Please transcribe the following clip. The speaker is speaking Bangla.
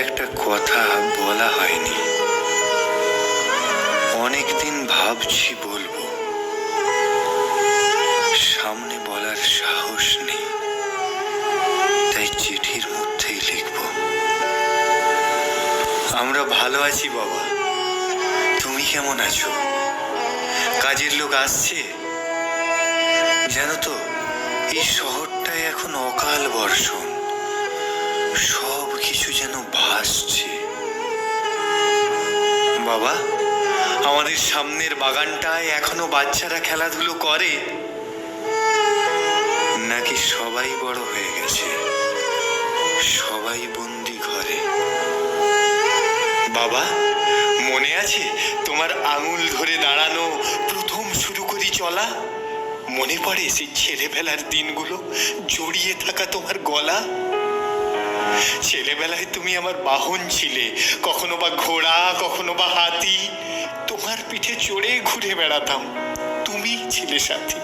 একটা কথা বলা হয়নি, অনেকদিন ভাবছি বলবো, সামনে বলার সাহস নেই, তাই চিঠির মধ্যেই লিখব। আমরা ভালো আছি বাবা, তুমি কেমন আছো? কাজের লোক আসছে? জানো তো, এই শহরটায় এখন অকাল বর্ষণ, সব কিছু যেন ভাসছে। বাবা, আমাদের সামনের বাগানটায় এখনো বাচ্চারা খেলাধুলো করে, নাকি সবাই বড় হয়ে গেছে, সবাই বন্দি ঘরে? বাবা, মনে আছে তোমার আঙুল ধরে দাঁড়ানো, প্রথম শুরু করি চলা? মনে পড়ে সেই ছেলেবেলার দিনগুলো, জড়িয়ে থাকা তোমার গলা? ছেলেবেলায় তুমি আমার বাহন ছিলে, কখনো বা ঘোড়া, কখনো বা হাতি। তোমার পিঠে চড়ে ঘুরে বেড়াতাম, তুমি ছিলে সাথী।